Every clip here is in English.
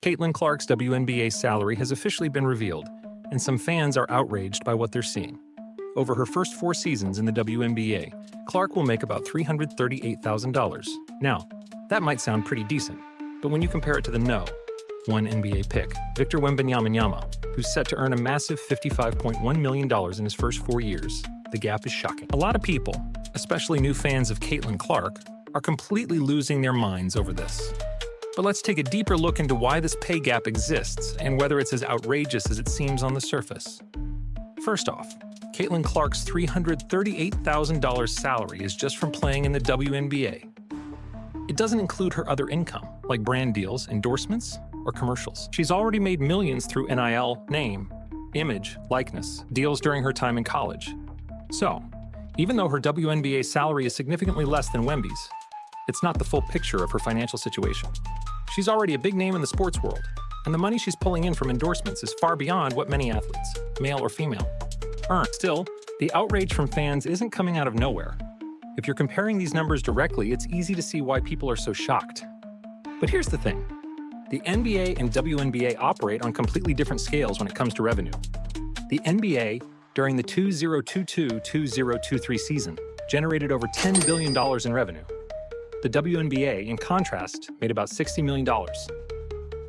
Caitlyn Clark's WNBA salary has officially been revealed, and some fans are outraged by what they're seeing. Over her first 4 seasons in the WNBA, Clark will make about $338,000. Now, that might sound pretty decent, but when you compare it to the one NBA pick, Victor Wembanyama, who's set to earn a massive $55.1 million in his first 4 years, the gap is shocking. A lot of people, especially new fans of Caitlyn Clark, are completely losing their minds over this. But let's take a deeper look into why this pay gap exists and whether it's as outrageous as it seems on the surface. First off, Caitlyn Clark's $338,000 salary is just from playing in the WNBA. It doesn't include her other income, like brand deals, endorsements, or commercials. She's already made millions through NIL, name, image, likeness, deals during her time in college. So, even though her WNBA salary is significantly less than Wemby's, it's not the full picture of her financial situation. She's already a big name in the sports world, and the money she's pulling in from endorsements is far beyond what many athletes, male or female, earn. Still, the outrage from fans isn't coming out of nowhere. If you're comparing these numbers directly, it's easy to see why people are so shocked. But here's the thing. The NBA and WNBA operate on completely different scales when it comes to revenue. The NBA, during the 2022-2023 season, generated over $10 billion in revenue. The WNBA, in contrast, made about $60 million.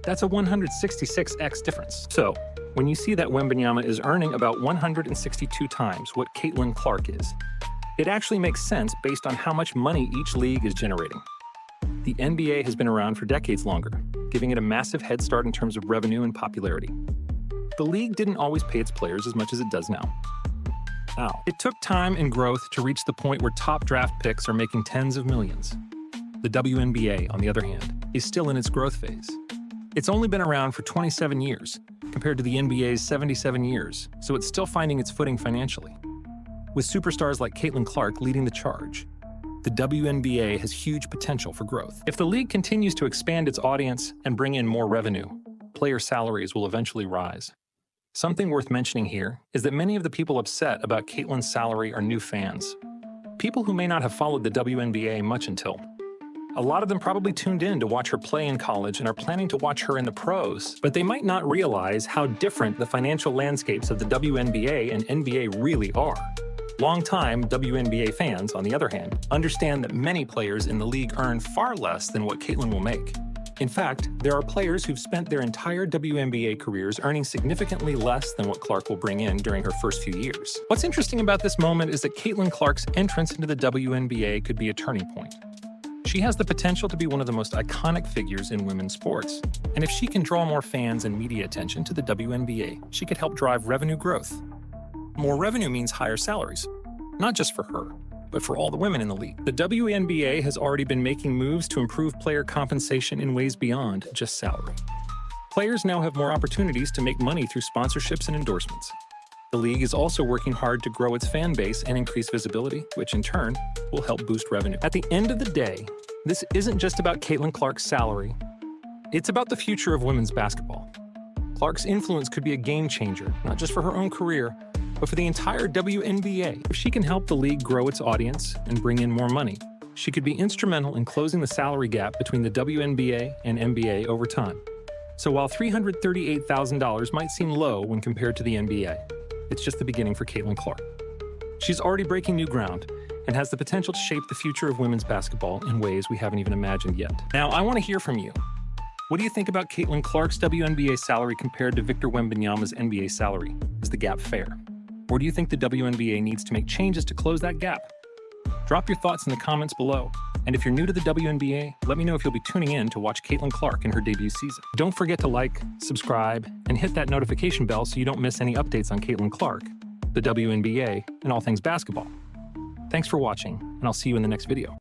That's a 166x difference. So, when you see that Wembanyama is earning about 162 times what Caitlyn Clark is, it actually makes sense based on how much money each league is generating. The NBA has been around for decades longer, giving it a massive head start in terms of revenue and popularity. The league didn't always pay its players as much as it does now. It took time and growth to reach the point where top draft picks are making tens of millions. The WNBA, on the other hand, is still in its growth phase. It's only been around for 27 years, compared to the NBA's 77 years, so it's still finding its footing financially. With superstars like Caitlyn Clark leading the charge, the WNBA has huge potential for growth. If the league continues to expand its audience and bring in more revenue, player salaries will eventually rise. Something worth mentioning here is that many of the people upset about Caitlyn's salary are new fans. People who may not have followed the WNBA much until. A lot of them probably tuned in to watch her play in college and are planning to watch her in the pros, but they might not realize how different the financial landscapes of the WNBA and NBA really are. Long-time WNBA fans, on the other hand, understand that many players in the league earn far less than what Caitlyn will make. In fact, there are players who've spent their entire WNBA careers earning significantly less than what Clark will bring in during her first few years. What's interesting about this moment is that Caitlyn Clark's entrance into the WNBA could be a turning point. She has the potential to be one of the most iconic figures in women's sports. And if she can draw more fans and media attention to the WNBA, she could help drive revenue growth. More revenue means higher salaries, not just for her, but for all the women in the league. The WNBA has already been making moves to improve player compensation in ways beyond just salary. Players now have more opportunities to make money through sponsorships and endorsements. The league is also working hard to grow its fan base and increase visibility, which in turn will help boost revenue. At the end of the day, this isn't just about Caitlyn Clark's salary. It's about the future of women's basketball. Clark's influence could be a game changer, not just for her own career, but for the entire WNBA. If she can help the league grow its audience and bring in more money, she could be instrumental in closing the salary gap between the WNBA and NBA over time. So while $338,000 might seem low when compared to the NBA, it's just the beginning for Caitlyn Clark. She's already breaking new ground and has the potential to shape the future of women's basketball in ways we haven't even imagined yet. Now, I want to hear from you. What do you think about Caitlyn Clark's WNBA salary compared to Victor Wembanyama's NBA salary? Is the gap fair? Or do you think the WNBA needs to make changes to close that gap? Drop your thoughts in the comments below. And if you're new to the WNBA, let me know if you'll be tuning in to watch Caitlyn Clark in her debut season. Don't forget to like, subscribe, and hit that notification bell so you don't miss any updates on Caitlyn Clark, the WNBA, and all things basketball. Thanks for watching, and I'll see you in the next video.